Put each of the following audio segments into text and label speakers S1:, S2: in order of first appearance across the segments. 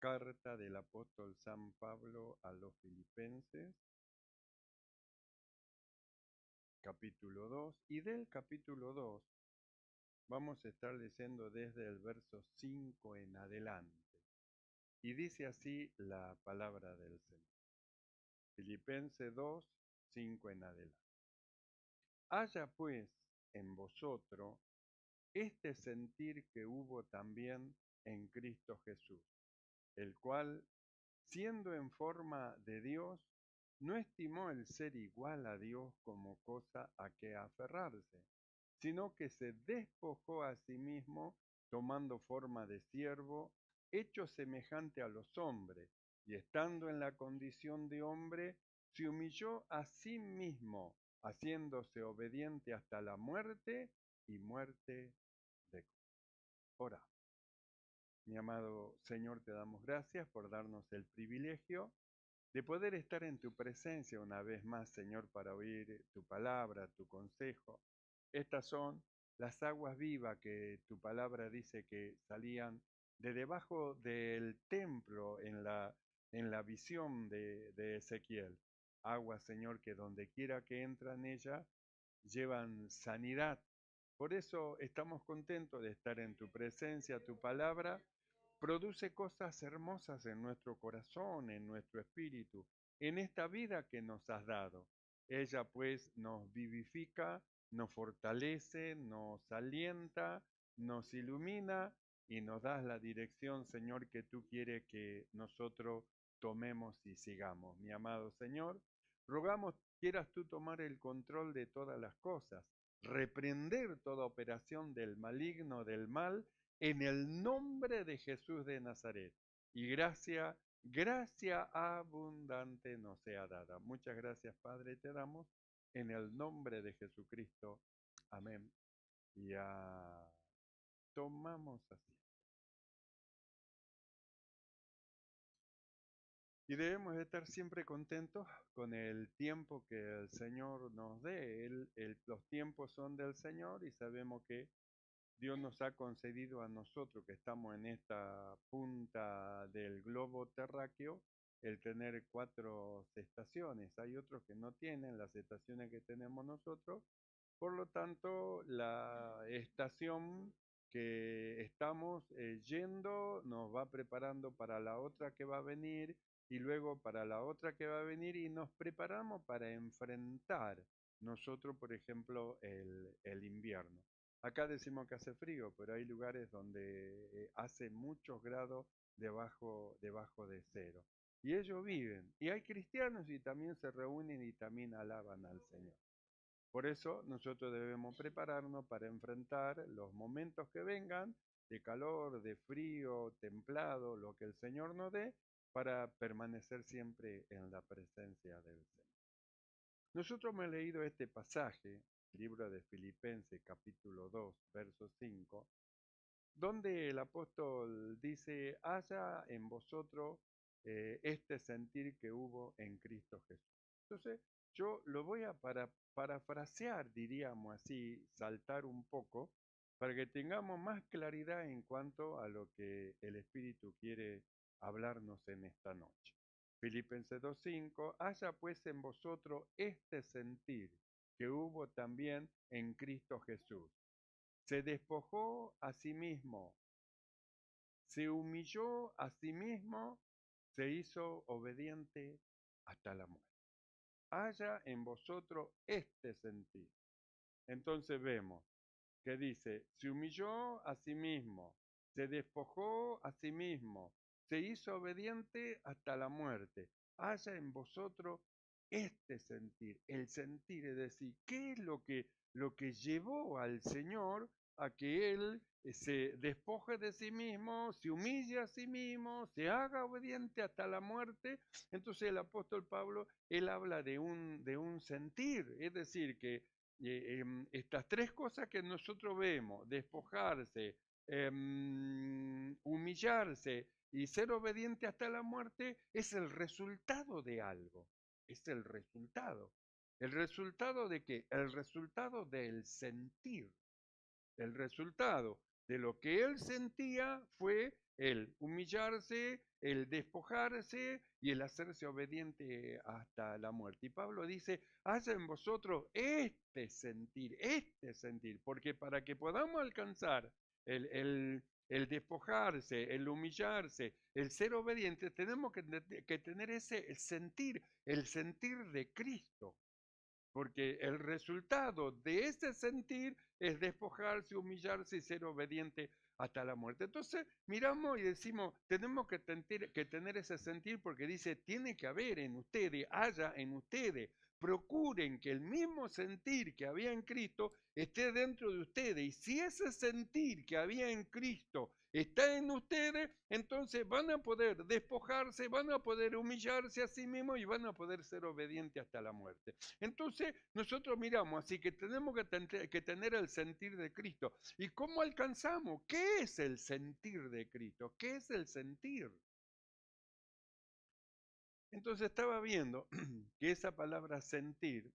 S1: Carta del apóstol San Pablo a los Filipenses, capítulo 2, y del capítulo 2 vamos a estar leyendo desde el verso 5 en adelante. Y dice así la palabra del Señor. Filipenses 2, 5 en adelante. Haya pues en vosotros este sentir que hubo también en Cristo Jesús, el cual, siendo en forma de Dios, no estimó el ser igual a Dios como cosa a que aferrarse, sino que se despojó a sí mismo, tomando forma de siervo, hecho semejante a los hombres, y estando en la condición de hombre, se humilló a sí mismo, haciéndose obediente hasta la muerte y muerte de cruz. Oramos. Mi amado Señor, te damos gracias por darnos el privilegio de poder estar en tu presencia una vez más, Señor, para oír tu palabra, tu consejo. Estas son las aguas vivas que tu palabra dice que salían de debajo del templo en la visión de Ezequiel. Aguas, Señor, que donde quiera que entran ellas, llevan sanidad. Por eso estamos contentos de estar en tu presencia, tu palabra produce cosas hermosas en nuestro corazón, en nuestro espíritu, en esta vida que nos has dado. Ella pues nos vivifica, nos fortalece, nos alienta, nos ilumina y nos das la dirección, Señor, que tú quieres que nosotros tomemos y sigamos. Mi amado Señor, rogamos quieras tú tomar el control de todas las cosas, reprender toda operación del maligno, del mal, en el nombre de Jesús de Nazaret. Y gracia abundante nos sea dada. Muchas gracias, Padre, te damos en el nombre de Jesucristo. Amén. Ya tomamos así. Y debemos estar siempre contentos con el tiempo que el Señor nos dé. Los tiempos son del Señor y sabemos que Dios nos ha concedido a nosotros que estamos en esta punta del globo terráqueo el tener 4 estaciones. Hay otros que no tienen las estaciones que tenemos nosotros. Por lo tanto, la estación que estamos yendo nos va preparando para la otra que va a venir y luego para la otra que va a venir y nos preparamos para enfrentar nosotros, por ejemplo, el invierno. Acá decimos que hace frío, pero hay lugares donde hace muchos grados debajo de cero. Y ellos viven. Y hay cristianos y también se reúnen y también alaban al Señor. Por eso nosotros debemos prepararnos para enfrentar los momentos que vengan de calor, de frío, templado, lo que el Señor nos dé, para permanecer siempre en la presencia del Señor. Nosotros hemos leído este pasaje, libro de Filipenses, capítulo 2, verso 5, donde el apóstol dice, haya en vosotros este sentir que hubo en Cristo Jesús. Entonces, yo lo voy a parafrasear, diríamos así, saltar un poco, para que tengamos más claridad en cuanto a lo que el Espíritu quiere hablarnos en esta noche. Filipenses 2:5, haya pues en vosotros este sentir que hubo también en Cristo Jesús. Se despojó a sí mismo, se humilló a sí mismo, se hizo obediente hasta la muerte. Haya en vosotros este sentir. Entonces vemos que dice, se humilló a sí mismo, se despojó a sí mismo, se hizo obediente hasta la muerte. Haya en vosotros este sentir, el sentir, es decir, ¿qué es lo que llevó al Señor a que Él se despoje de sí mismo, se humille a sí mismo, se haga obediente hasta la muerte? Entonces el apóstol Pablo, él habla de un sentir, es decir, que estas 3 cosas que nosotros vemos, despojarse, humillarse y ser obediente hasta la muerte, es el resultado de algo, es el resultado. ¿El resultado de qué? El resultado del sentir. El resultado de lo que él sentía fue el humillarse, el despojarse y el hacerse obediente hasta la muerte. Y Pablo dice, haya en vosotros este sentir, porque para que podamos alcanzar el despojarse, el humillarse, el ser obediente, tenemos que tener ese sentir, el sentir de Cristo. Porque el resultado de ese sentir es despojarse, humillarse y ser obediente hasta la muerte. Entonces miramos y decimos, tenemos que tener ese sentir porque dice, tiene que haber en ustedes, haya en ustedes. Procuren que el mismo sentir que había en Cristo esté dentro de ustedes. Y si ese sentir que había en Cristo está en ustedes, entonces van a poder despojarse, van a poder humillarse a sí mismos y van a poder ser obedientes hasta la muerte. Entonces nosotros miramos, así que tenemos que tener el sentir de Cristo. ¿Y cómo alcanzamos? ¿Qué es el sentir de Cristo? ¿Qué es el sentir? Entonces estaba viendo que esa palabra sentir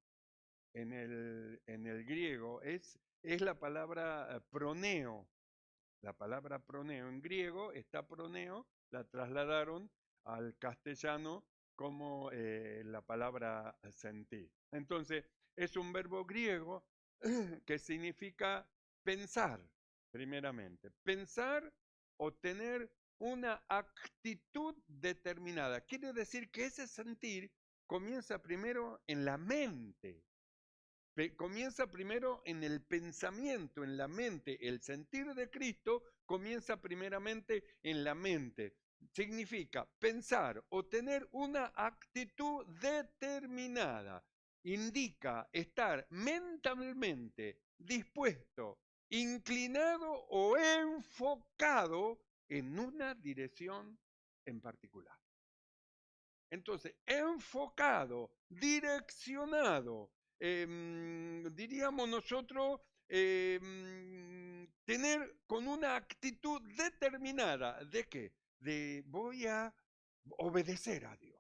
S1: en el griego es la palabra proneo. La palabra proneo en griego, esta proneo, la trasladaron al castellano como la palabra sentir. Entonces, es un verbo griego que significa pensar, primeramente. Pensar o tener una actitud determinada. Quiere decir que ese sentir comienza primero en la mente. Comienza primero en el pensamiento, en la mente. El sentir de Cristo comienza primeramente en la mente. Significa pensar o tener una actitud determinada. Indica estar mentalmente dispuesto, inclinado o enfocado en una dirección en particular. Entonces, enfocado, direccionado, diríamos nosotros, tener con una actitud determinada. ¿De qué? De voy a obedecer a Dios.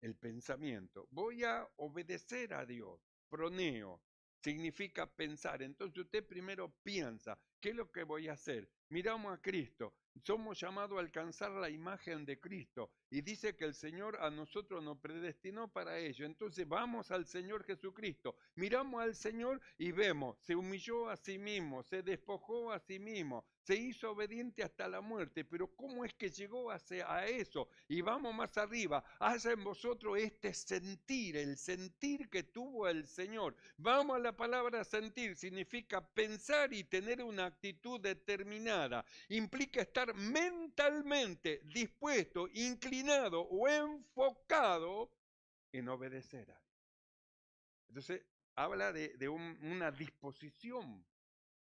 S1: El pensamiento. Voy a obedecer a Dios. Proneo. Significa pensar. Entonces usted primero piensa, ¿qué es lo que voy a hacer? Miramos a Cristo. Somos llamados a alcanzar la imagen de Cristo. Y dice que el Señor a nosotros nos predestinó para ello. Entonces vamos al Señor Jesucristo. Miramos al Señor y vemos, se humilló a sí mismo, se despojó a sí mismo, se hizo obediente hasta la muerte. Pero ¿cómo es que llegó a eso? Y vamos más arriba. Haya en vosotros este sentir, el sentir que tuvo el Señor. Vamos a la palabra sentir, significa pensar y tener una actitud determinada. Implica estar mentalmente dispuesto, inclinado o enfocado en obedecer a Dios. Entonces, habla de una disposición.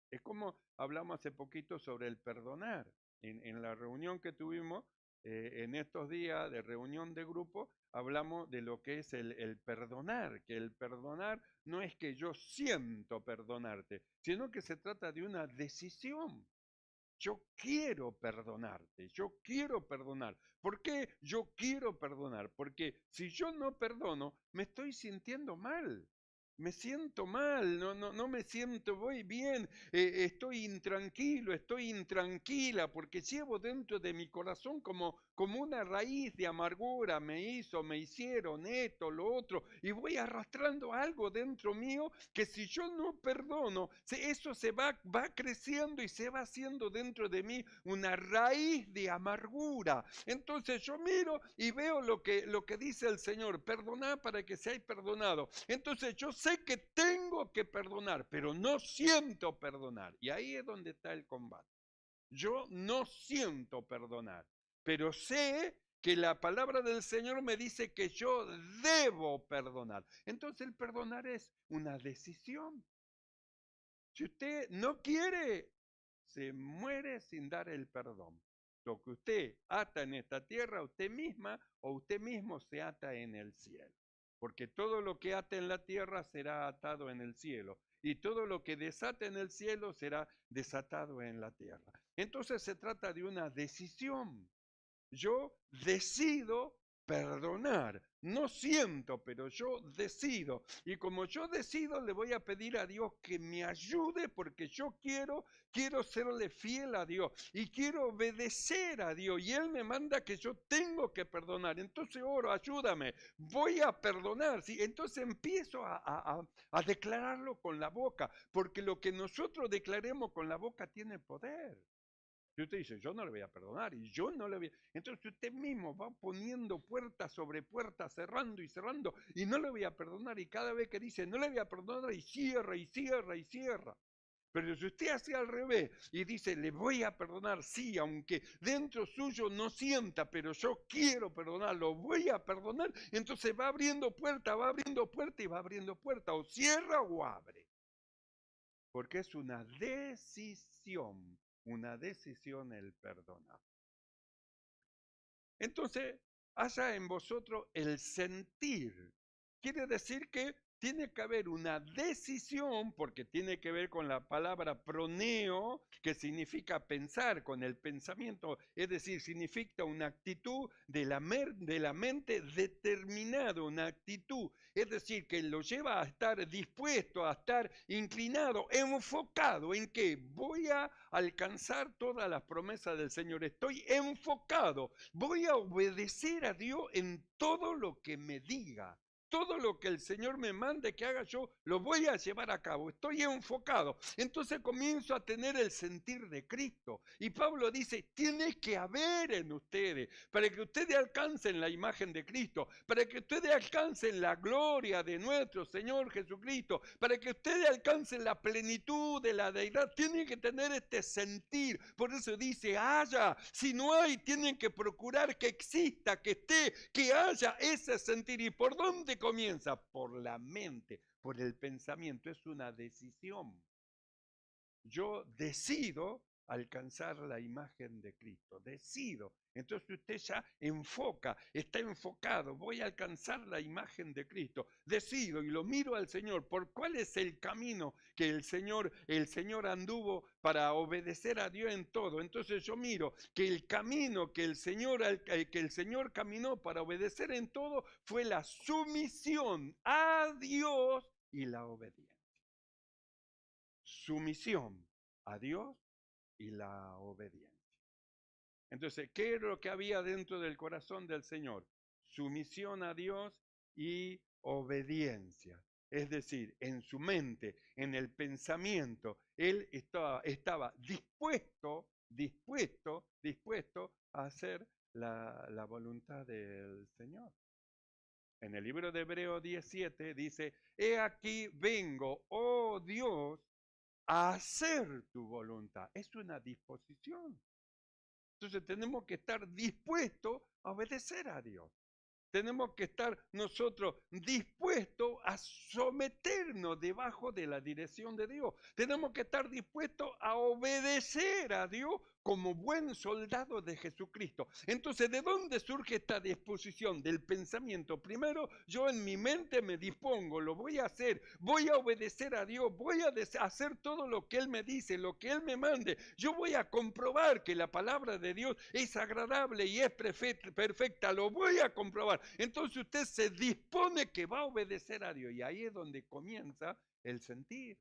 S1: Es como hablamos hace poquito sobre el perdonar. En la reunión que tuvimos en estos días de reunión de grupo, hablamos de lo que es el perdonar, que el perdonar no es que yo siento perdonarte, sino que se trata de una decisión. Yo quiero perdonarte, yo quiero perdonar. ¿Por qué yo quiero perdonar? Porque si yo no perdono, me estoy sintiendo mal. Me siento mal, no me siento voy bien, estoy intranquilo, estoy intranquila, porque llevo dentro de mi corazón como una raíz de amargura, me hicieron esto, lo otro, y voy arrastrando algo dentro mío que si yo no perdono, eso se va creciendo y se va haciendo dentro de mí una raíz de amargura. Entonces yo miro y veo lo que dice el Señor, perdonar para que seáis perdonados. Entonces yo sé que tengo que perdonar, pero no siento perdonar. Y ahí es donde está el combate. Yo no siento perdonar, pero sé que la palabra del Señor me dice que yo debo perdonar. Entonces el perdonar es una decisión. Si usted no quiere, se muere sin dar el perdón. Lo que usted ata en esta tierra, usted misma o usted mismo se ata en el cielo. Porque todo lo que ata en la tierra será atado en el cielo. Y todo lo que desata en el cielo será desatado en la tierra. Entonces se trata de una decisión. Yo decido perdonar. No siento, pero yo decido. Y como yo decido, le voy a pedir a Dios que me ayude porque yo quiero serle fiel a Dios y quiero obedecer a Dios. Y Él me manda que yo tengo que perdonar. Entonces oro, ayúdame, voy a perdonar. ¿Sí? Entonces empiezo a declararlo con la boca, porque lo que nosotros declaremos con la boca tiene poder. Si usted dice, yo no le voy a perdonar y yo no le voy a... Entonces usted mismo va poniendo puerta sobre puerta, cerrando y cerrando, y no le voy a perdonar, y cada vez que dice, no le voy a perdonar, y cierra, y cierra, y cierra. Pero si usted hace al revés y dice, le voy a perdonar, sí, aunque dentro suyo no sienta, pero yo quiero perdonar, lo voy a perdonar, entonces va abriendo puerta y va abriendo puerta, o cierra o abre. Porque es una decisión el perdonar. Entonces, haya en vosotros el sentir. Quiere decir que tiene que haber una decisión, porque tiene que ver con la palabra proneo, que significa pensar, con el pensamiento, es decir, significa una actitud de la mente determinada, una actitud, es decir, que lo lleva a estar dispuesto, a estar inclinado, enfocado en que voy a alcanzar todas las promesas del Señor, estoy enfocado, voy a obedecer a Dios en todo lo que me diga. Todo lo que el Señor me mande que haga yo, lo voy a llevar a cabo. Estoy enfocado. Entonces comienzo a tener el sentir de Cristo. Y Pablo dice, tiene que haber en ustedes, para que ustedes alcancen la imagen de Cristo, para que ustedes alcancen la gloria de nuestro Señor Jesucristo, para que ustedes alcancen la plenitud de la deidad, tienen que tener este sentir. Por eso dice, haya. Si no hay, tienen que procurar que exista, que esté, que haya ese sentir. ¿Y por dónde comienza? Por la mente, por el pensamiento. Es una decisión. Yo decido alcanzar la imagen de Cristo, decido. Entonces usted ya enfoca, está enfocado, voy a alcanzar la imagen de Cristo, decido y lo miro al Señor. ¿Por cuál es el camino que el Señor anduvo para obedecer a Dios en todo? Entonces yo miro que el camino que el Señor caminó para obedecer en todo fue la sumisión a Dios y la obediencia. Sumisión a Dios y la obediencia. Entonces, ¿qué es lo que había dentro del corazón del Señor? Sumisión a Dios y obediencia. Es decir, en su mente, en el pensamiento, él estaba dispuesto a hacer la voluntad del Señor. En el libro de Hebreos 17 dice, he aquí vengo, oh Dios, a hacer tu voluntad. Es una disposición. Entonces tenemos que estar dispuestos a obedecer a Dios. Tenemos que estar nosotros dispuestos a someternos debajo de la dirección de Dios. Tenemos que estar dispuestos a obedecer a Dios como buen soldado de Jesucristo. Entonces, ¿de dónde surge esta disposición? Del pensamiento. Primero, yo en mi mente me dispongo, lo voy a hacer, voy a obedecer a Dios, voy a hacer todo lo que Él me dice, lo que Él me mande. Yo voy a comprobar que la palabra de Dios es agradable y es perfecta, lo voy a comprobar. Entonces usted se dispone que va a obedecer a Dios y ahí es donde comienza el sentir.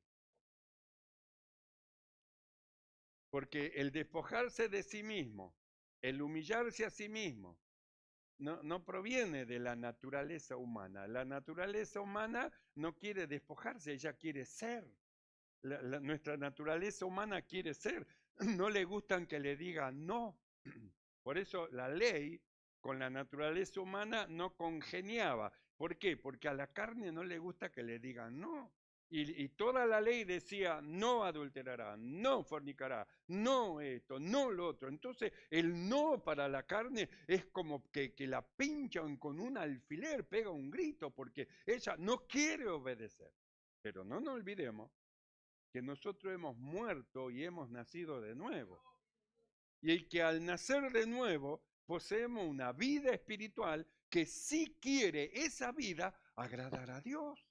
S1: Porque el despojarse de sí mismo, el humillarse a sí mismo, no proviene de la naturaleza humana. La naturaleza humana no quiere despojarse, ella quiere ser. Nuestra naturaleza humana quiere ser. No le gustan que le digan no. Por eso la ley con la naturaleza humana no congeniaba. ¿Por qué? Porque a la carne no le gusta que le digan no. Y toda la ley decía, no adulterará, no fornicará, no esto, no lo otro. Entonces, el no para la carne es como que la pinchan con un alfiler, pega un grito, porque ella no quiere obedecer. Pero no nos olvidemos que nosotros hemos muerto y hemos nacido de nuevo. Y el que al nacer de nuevo poseemos una vida espiritual que sí quiere esa vida agradar a Dios.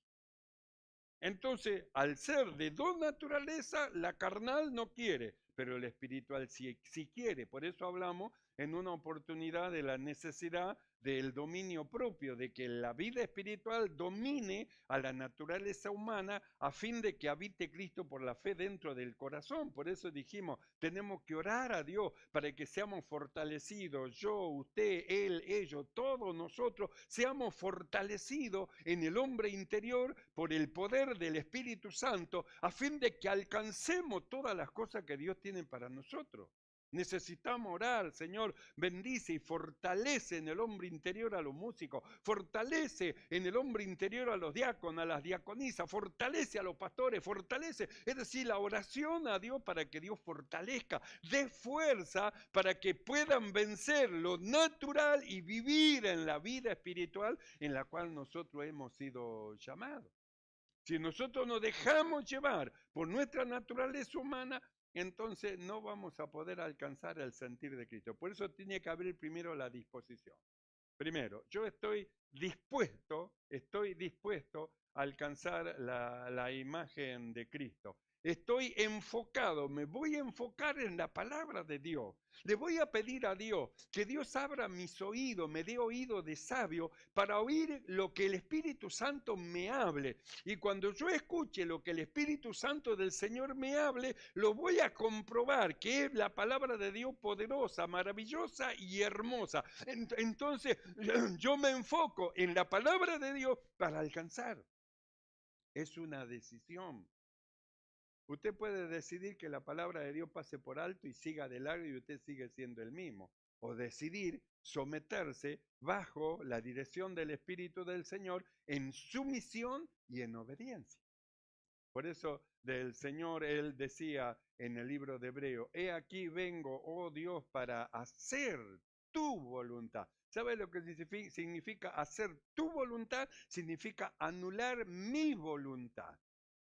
S1: Entonces, al ser de dos naturalezas, la carnal no quiere, pero el espiritual sí quiere. Por eso hablamos en una oportunidad de la necesidad del dominio propio, de que la vida espiritual domine a la naturaleza humana a fin de que habite Cristo por la fe dentro del corazón. Por eso dijimos, tenemos que orar a Dios para que seamos fortalecidos, yo, usted, él, ellos, todos nosotros, seamos fortalecidos en el hombre interior por el poder del Espíritu Santo, a fin de que alcancemos todas las cosas que Dios tiene para nosotros. Necesitamos orar, Señor, bendice y fortalece en el hombre interior a los músicos, fortalece en el hombre interior a los diáconos, a las diaconisas, fortalece a los pastores, fortalece, es decir, la oración a Dios para que Dios fortalezca, dé fuerza para que puedan vencer lo natural y vivir en la vida espiritual en la cual nosotros hemos sido llamados. Si nosotros nos dejamos llevar por nuestra naturaleza humana, entonces no vamos a poder alcanzar el sentir de Cristo. Por eso tiene que haber primero la disposición. Primero, yo estoy dispuesto a alcanzar la imagen de Cristo. Estoy enfocado, me voy a enfocar en la palabra de Dios. Le voy a pedir a Dios que Dios abra mis oídos, me dé oído de sabio para oír lo que el Espíritu Santo me hable. Y cuando yo escuche lo que el Espíritu Santo del Señor me hable, lo voy a comprobar que es la palabra de Dios poderosa, maravillosa y hermosa. Entonces yo me enfoco en la palabra de Dios para alcanzar. Es una decisión. Usted puede decidir que la palabra de Dios pase por alto y siga de largo y usted sigue siendo el mismo. O decidir someterse bajo la dirección del Espíritu del Señor en sumisión y en obediencia. Por eso del Señor Él decía en el libro de Hebreo, he aquí vengo, oh Dios, para hacer tu voluntad. ¿Sabes lo que significa hacer tu voluntad? Significa anular mi voluntad.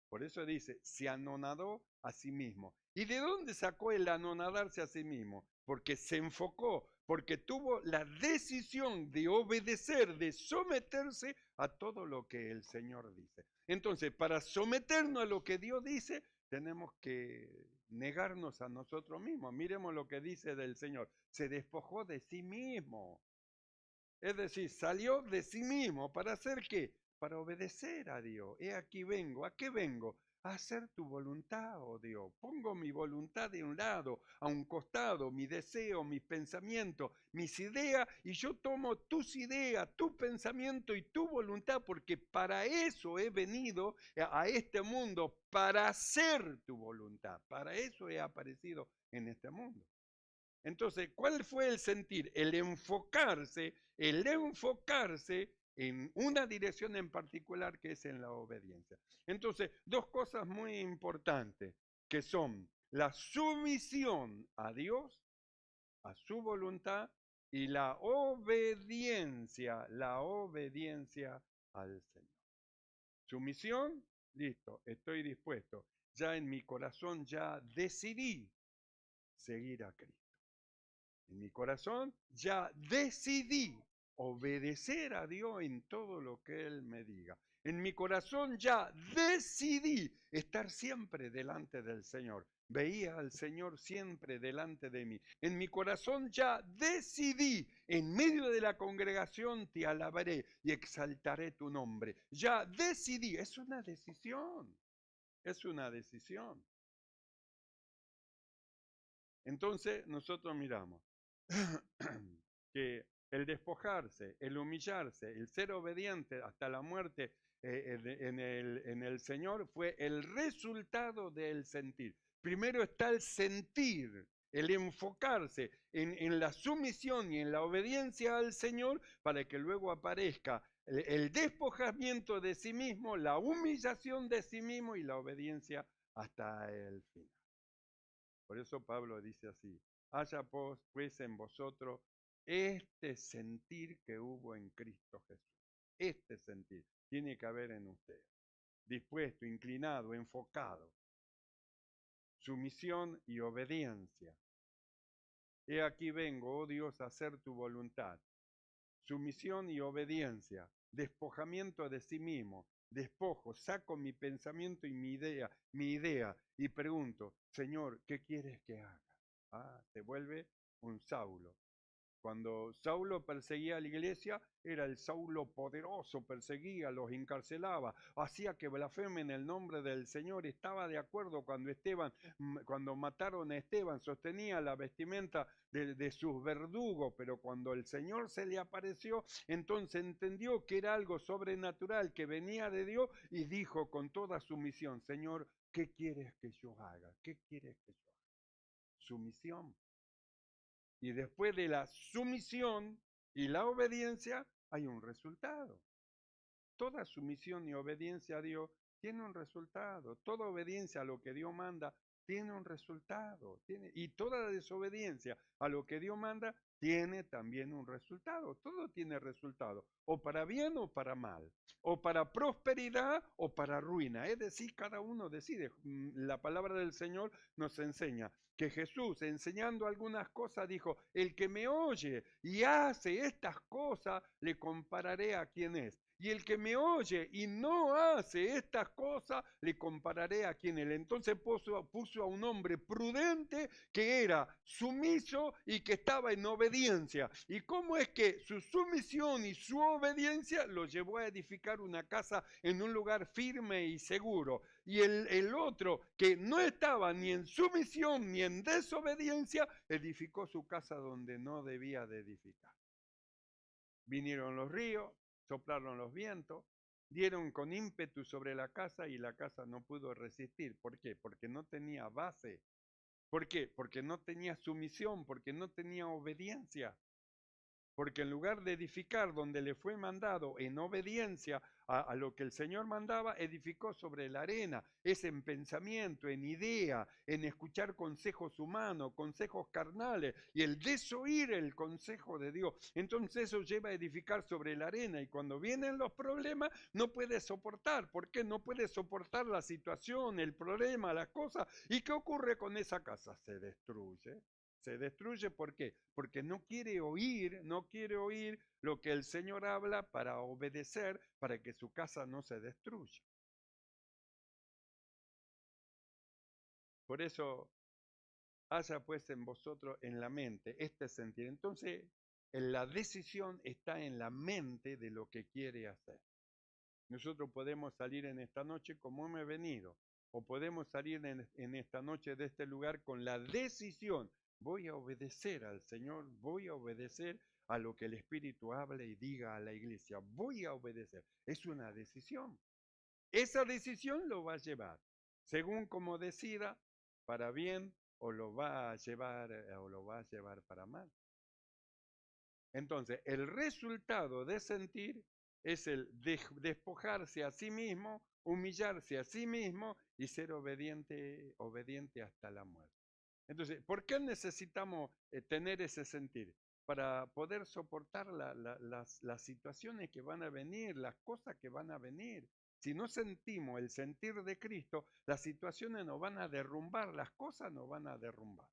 S1: Por eso dice, se anonadó a sí mismo. ¿Y de dónde sacó el anonadarse a sí mismo? Porque se enfocó, porque tuvo la decisión de obedecer, de someterse a todo lo que el Señor dice. Entonces, para someternos a lo que Dios dice, tenemos que negarnos a nosotros mismos. Miremos lo que dice del Señor. Se despojó de sí mismo. Es decir, salió de sí mismo. ¿Para hacer qué? Para obedecer a Dios. He aquí vengo. ¿A qué vengo? A hacer tu voluntad, oh Dios. Pongo mi voluntad de un lado, a un costado, mi deseo, mis pensamientos, mis ideas, y yo tomo tus ideas, tu pensamiento y tu voluntad, porque para eso he venido a este mundo, para hacer tu voluntad. Para eso he aparecido en este mundo. Entonces, ¿cuál fue el sentir? El enfocarse en una dirección en particular que es en la obediencia. Entonces, dos cosas muy importantes que son la sumisión a Dios, a su voluntad, y la obediencia al Señor. Sumisión, listo, estoy dispuesto. Ya en mi corazón ya decidí seguir a Cristo. En mi corazón ya decidí obedecer a Dios en todo lo que Él me diga. En mi corazón ya decidí estar siempre delante del Señor. Veía al Señor siempre delante de mí. En mi corazón ya decidí, en medio de la congregación te alabaré y exaltaré tu nombre. Ya decidí, es una decisión, es una decisión. Entonces nosotros miramos que el despojarse, el humillarse, el ser obediente hasta la muerte en el Señor fue el resultado del sentir. Primero está el sentir, el enfocarse en la sumisión y en la obediencia al Señor para que luego aparezca el despojamiento de sí mismo, la humillación de sí mismo y la obediencia hasta el final. Por eso Pablo dice así, haya pues en vosotros este sentir que hubo en Cristo Jesús. Este sentir tiene que haber en usted. Dispuesto, inclinado, enfocado. Sumisión y obediencia. He aquí vengo, oh Dios, a hacer tu voluntad. Sumisión y obediencia. Despojamiento de sí mismo. Despojo, saco mi pensamiento y mi idea y pregunto, Señor, ¿qué quieres que haga? Se vuelve un Saulo. Cuando Saulo perseguía a la iglesia, era el Saulo poderoso, perseguía, los encarcelaba, hacía que blasfemen el nombre del Señor, estaba de acuerdo cuando mataron a Esteban, sostenía la vestimenta de sus verdugos, pero cuando el Señor se le apareció, entonces entendió que era algo sobrenatural, que venía de Dios, y dijo con toda sumisión: Señor, ¿qué quieres que yo haga? ¿Qué quieres que yo haga? Sumisión. Y después de la sumisión y la obediencia, hay un resultado. Toda sumisión y obediencia a Dios tiene un resultado. Toda obediencia a lo que Dios manda tiene un resultado. Y toda desobediencia a lo que Dios manda tiene también un resultado. Todo tiene resultado, o para bien o para mal, o para prosperidad o para ruina. Es decir, cada uno decide. La palabra del Señor nos enseña que Jesús, enseñando algunas cosas, dijo: el que me oye y hace estas cosas, le compararé a quién es. Y el que me oye y no hace estas cosas, le compararé a quién es. Entonces puso a un hombre prudente que era sumiso y que estaba en obediencia. ¿Y cómo es que su sumisión y su obediencia lo llevó a edificar una casa en un lugar firme y seguro? Y el otro, que no estaba ni en sumisión ni en desobediencia, edificó su casa donde no debía de edificar. Vinieron los ríos, soplaron los vientos, dieron con ímpetu sobre la casa y la casa no pudo resistir. ¿Por qué? Porque no tenía base. ¿Por qué? Porque no tenía sumisión, porque no tenía obediencia. Porque en lugar de edificar donde le fue mandado en obediencia a lo que el Señor mandaba, edificó sobre la arena. Es en pensamiento, en idea, en escuchar consejos humanos, consejos carnales, y el desoír el consejo de Dios. Entonces eso lleva a edificar sobre la arena, y cuando vienen los problemas no puede soportar. ¿Por qué? No puede soportar la situación, el problema, las cosas. ¿Y qué ocurre con esa casa? Se destruye. Se destruye, ¿por qué? Porque no quiere oír lo que el Señor habla para obedecer, para que su casa no se destruya. Por eso, haya pues en vosotros en la mente este sentir. Entonces, la decisión está en la mente de lo que quiere hacer. Nosotros podemos salir en esta noche como hemos venido, o podemos salir en esta noche de este lugar con la decisión: voy a obedecer al Señor, voy a obedecer a lo que el Espíritu hable y diga a la iglesia, voy a obedecer. Es una decisión. Esa decisión lo va a llevar, según como decida, para bien, o lo va a llevar para mal. Entonces, el resultado de sentir es el despojarse a sí mismo, humillarse a sí mismo y ser obediente hasta la muerte. Entonces, ¿por qué necesitamos tener ese sentir? Para poder soportar las situaciones que van a venir, las cosas que van a venir. Si no sentimos el sentir de Cristo, las situaciones nos van a derrumbar, las cosas nos van a derrumbar.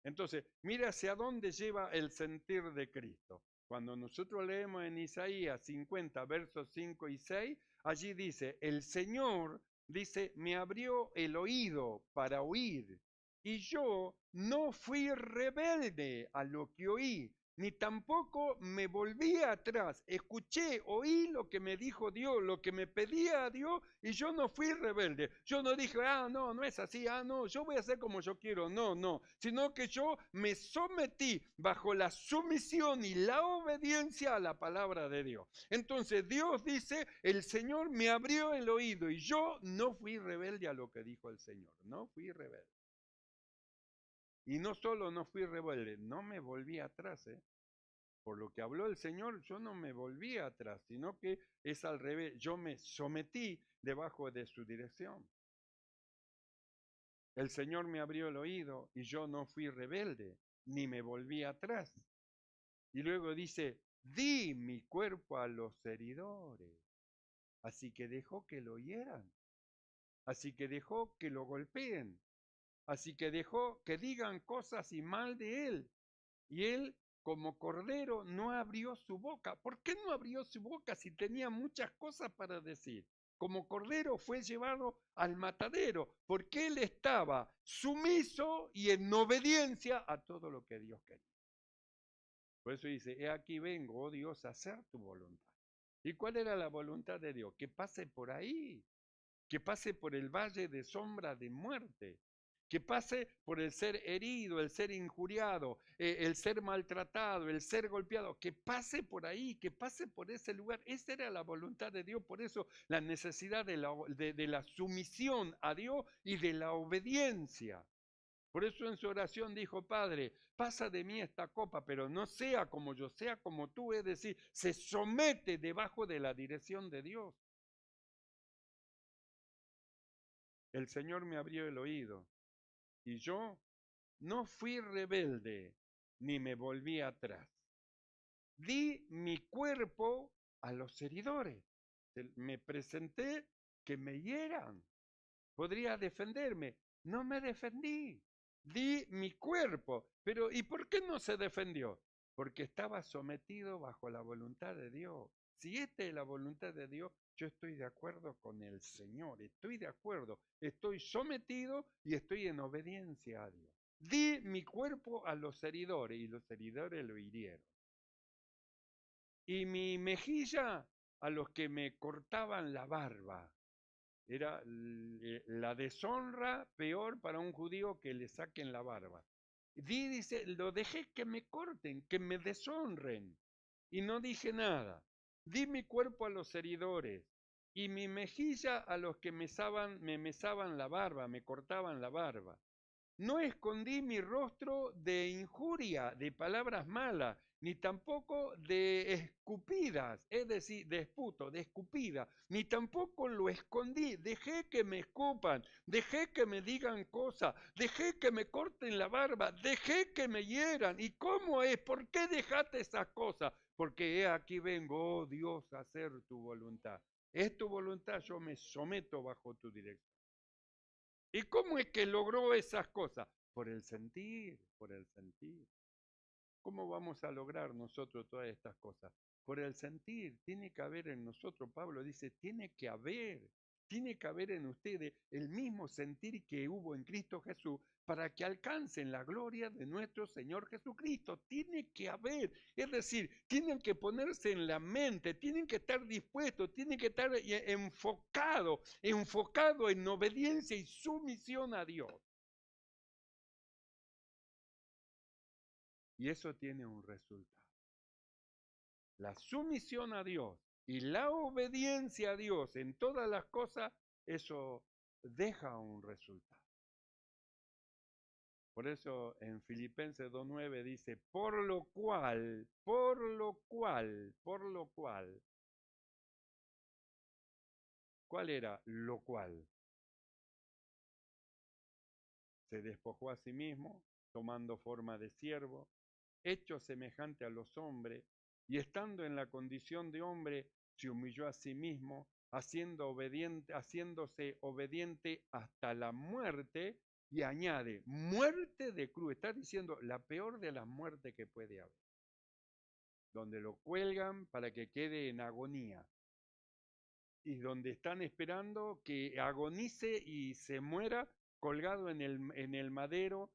S1: Entonces, mira hacia dónde lleva el sentir de Cristo. Cuando nosotros leemos en Isaías 50, versos 5 y 6, allí dice: el Señor, dice, me abrió el oído para oír, y yo no fui rebelde a lo que oí, ni tampoco me volví atrás. Escuché, oí lo que me dijo Dios, lo que me pedía a Dios, y yo no fui rebelde. Yo no dije: no, no es así, no, yo voy a hacer como yo quiero. No, no, sino que yo me sometí bajo la sumisión y la obediencia a la palabra de Dios. Entonces Dios dice: el Señor me abrió el oído y yo no fui rebelde a lo que dijo el Señor. No fui rebelde. Y no solo no fui rebelde, no me volví atrás, Por lo que habló el Señor, yo no me volví atrás, sino que es al revés. Yo me sometí debajo de su dirección. El Señor me abrió el oído y yo no fui rebelde, ni me volví atrás. Y luego dice: di mi cuerpo a los heridores. Así que dejó que lo hieran. Así que dejó que lo golpeen. Así que dejó que digan cosas y mal de él. Y él, como cordero, no abrió su boca. ¿Por qué no abrió su boca si tenía muchas cosas para decir? Como cordero fue llevado al matadero, porque él estaba sumiso y en obediencia a todo lo que Dios quería. Por eso dice, he aquí vengo, oh Dios, a hacer tu voluntad. ¿Y cuál era la voluntad de Dios? Que pase por ahí, que pase por el valle de sombra de muerte, que pase por el ser herido, el ser injuriado, el ser maltratado, el ser golpeado, que pase por ahí, que pase por ese lugar. Esa era la voluntad de Dios, por eso la necesidad de la sumisión a Dios y de la obediencia. Por eso en su oración dijo, Padre, pasa de mí esta copa, pero no sea como yo, sea como tú, es decir, se somete debajo de la dirección de Dios. El Señor me abrió el oído y yo no fui rebelde ni me volví atrás. Di mi cuerpo a los heridores. Me presenté que me hieran. Podría defenderme. No me defendí. Di mi cuerpo. Pero ¿y por qué no se defendió? Porque estaba sometido bajo la voluntad de Dios. Si esta es la voluntad de Dios, yo estoy de acuerdo con el Señor. Estoy de acuerdo. Estoy sometido y estoy en obediencia a Dios. Di mi cuerpo a los heridores y los heridores lo hirieron. Y mi mejilla a los que me cortaban la barba. Era la deshonra peor para un judío que le saquen la barba. Dice, lo dejé que me corten, que me deshonren. Y no dije nada. Di mi cuerpo a los heridores y mi mejilla a los que me mesaban la barba, me cortaban la barba. No escondí mi rostro de injuria, de palabras malas, ni tampoco de escupidas, es decir, de esputo, de escupida, ni tampoco lo escondí. Dejé que me escupan, dejé que me digan cosas, dejé que me corten la barba, dejé que me hieran. ¿Y cómo es? ¿Por qué dejaste esas cosas? Porque he aquí vengo, oh Dios, a hacer tu voluntad. Es tu voluntad, yo me someto bajo tu dirección. ¿Y cómo es que logró esas cosas? Por el sentir, por el sentir. ¿Cómo vamos a lograr nosotros todas estas cosas? Por el sentir, tiene que haber en nosotros, Pablo dice, tiene que haber en ustedes el mismo sentir que hubo en Cristo Jesús para que alcancen la gloria de nuestro Señor Jesucristo. Tiene que haber, es decir, tienen que ponerse en la mente, tienen que estar dispuestos, tienen que estar enfocados en obediencia y sumisión a Dios. Y eso tiene un resultado. La sumisión a Dios y la obediencia a Dios en todas las cosas, eso deja un resultado. Por eso en Filipenses 2:9 dice, por lo cual, ¿cuál era lo cual? Se despojó a sí mismo, tomando forma de siervo, hecho semejante a los hombres, y estando en la condición de hombre, se humilló a sí mismo, haciéndose obediente hasta la muerte, y añade, muerte de cruz. Está diciendo la peor de las muertes que puede haber, donde lo cuelgan para que quede en agonía, y donde están esperando que agonice y se muera colgado en el madero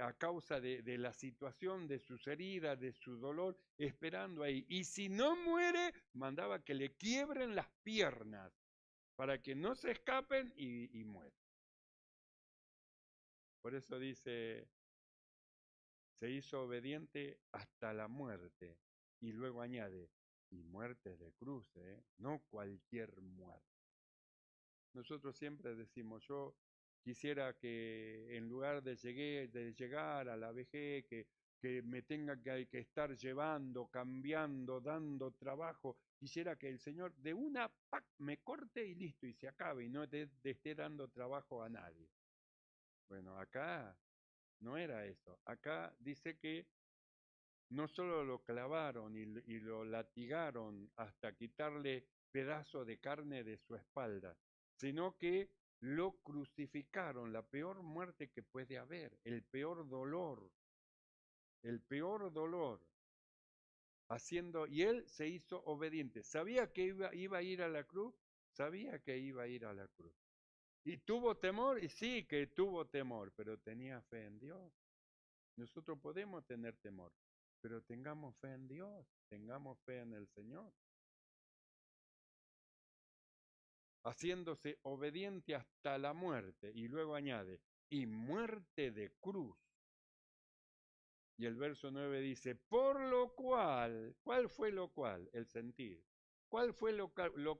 S1: a causa de la situación, de sus heridas, de su dolor, esperando ahí. Y si no muere, mandaba que le quiebren las piernas para que no se escapen y muera. Por eso dice, se hizo obediente hasta la muerte. Y luego añade, y muerte de cruz, no cualquier muerte. Nosotros siempre decimos, yo quisiera que en lugar de llegar a la vejez, que me tenga que estar llevando, cambiando, dando trabajo, quisiera que el Señor de una ¡pac! Me corte y listo, y se acabe, y no esté dando trabajo a nadie. Bueno, acá no era eso. Acá dice que no solo lo clavaron y lo latigaron hasta quitarle pedazo de carne de su espalda, sino que lo crucificaron, la peor muerte que puede haber, el peor dolor, y él se hizo obediente. ¿Sabía que iba a ir a la cruz? Sabía que iba a ir a la cruz. ¿Y tuvo temor? Y sí que tuvo temor, pero tenía fe en Dios. Nosotros podemos tener temor, pero tengamos fe en Dios, tengamos fe en el Señor. Haciéndose obediente hasta la muerte, y luego añade, y muerte de cruz. Y el verso 9 dice, por lo cual, ¿cuál fue lo cual? El sentir. ¿Cuál fue lo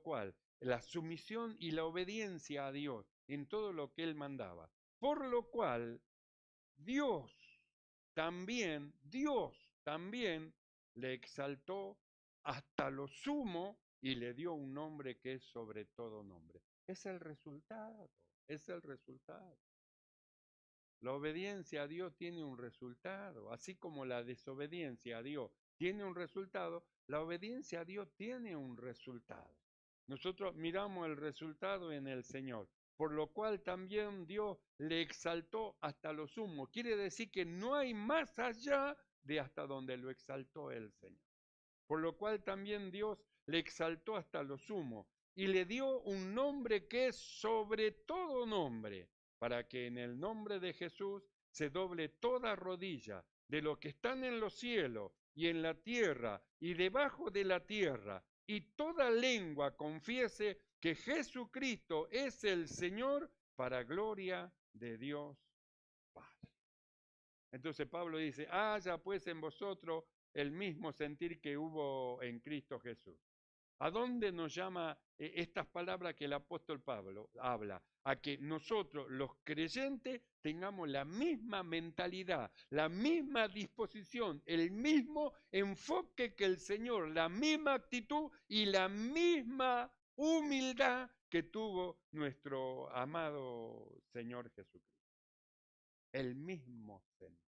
S1: cual? La sumisión y la obediencia a Dios en todo lo que Él mandaba. Por lo cual, Dios también le exaltó hasta lo sumo y le dio un nombre que es sobre todo nombre. Es el resultado, es el resultado. La obediencia a Dios tiene un resultado, así como la desobediencia a Dios tiene un resultado, la obediencia a Dios tiene un resultado. Nosotros miramos el resultado en el Señor, por lo cual también Dios le exaltó hasta lo sumo. Quiere decir que no hay más allá de hasta donde lo exaltó el Señor. Por lo cual también Dios le exaltó hasta lo sumo y le dio un nombre que es sobre todo nombre, para que en el nombre de Jesús se doble toda rodilla de lo que están en los cielos y en la tierra y debajo de la tierra, y toda lengua confiese que Jesucristo es el Señor, para gloria de Dios Padre. Entonces Pablo dice, haya pues en vosotros el mismo sentir que hubo en Cristo Jesús. ¿A dónde nos llama estas palabras que el apóstol Pablo habla? A que nosotros, los creyentes, tengamos la misma mentalidad, la misma disposición, el mismo enfoque que el Señor, la misma actitud y la misma humildad que tuvo nuestro amado Señor Jesucristo. El mismo sentir.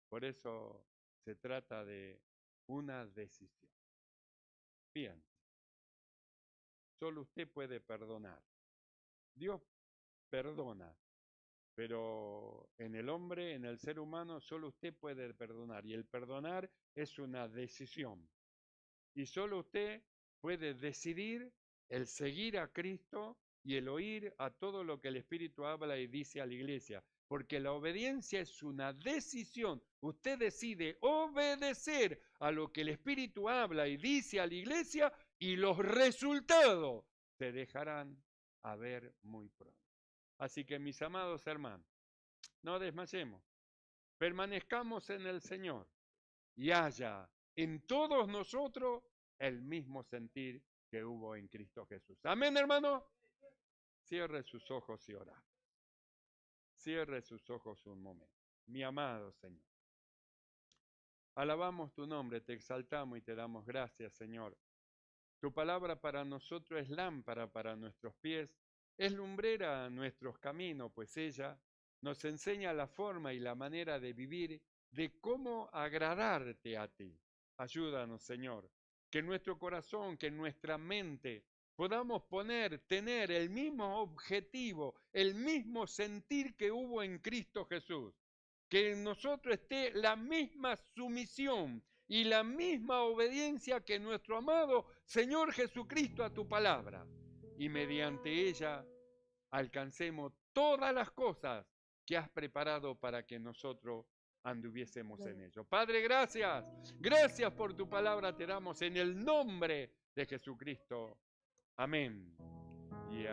S1: Por eso se trata de una decisión. Bien, solo usted puede perdonar. Dios perdona, pero en el hombre, en el ser humano, solo usted puede perdonar. Y el perdonar es una decisión. Y solo usted puede decidir el seguir a Cristo y el oír a todo lo que el Espíritu habla y dice a la iglesia. Porque la obediencia es una decisión. Usted decide obedecer a lo que el Espíritu habla y dice a la iglesia, y los resultados se dejarán a ver muy pronto. Así que, mis amados hermanos, no desmayemos, permanezcamos en el Señor y haya en todos nosotros el mismo sentir que hubo en Cristo Jesús. Amén, hermano. Cierre sus ojos y ora. Cierre sus ojos un momento. Mi amado Señor, alabamos tu nombre, te exaltamos y te damos gracias, Señor. Tu palabra para nosotros es lámpara para nuestros pies, es lumbrera a nuestros caminos, pues ella nos enseña la forma y la manera de vivir, de cómo agradarte a ti. Ayúdanos, Señor, que en nuestro corazón, que en nuestra mente podamos tener el mismo objetivo, el mismo sentir que hubo en Cristo Jesús. Que en nosotros esté la misma sumisión y la misma obediencia que nuestro amado Señor Jesucristo a tu palabra. Y mediante ella alcancemos todas las cosas que has preparado para que nosotros anduviésemos en ello. Padre, gracias. Gracias por tu palabra, te damos en el nombre de Jesucristo. Amén. Y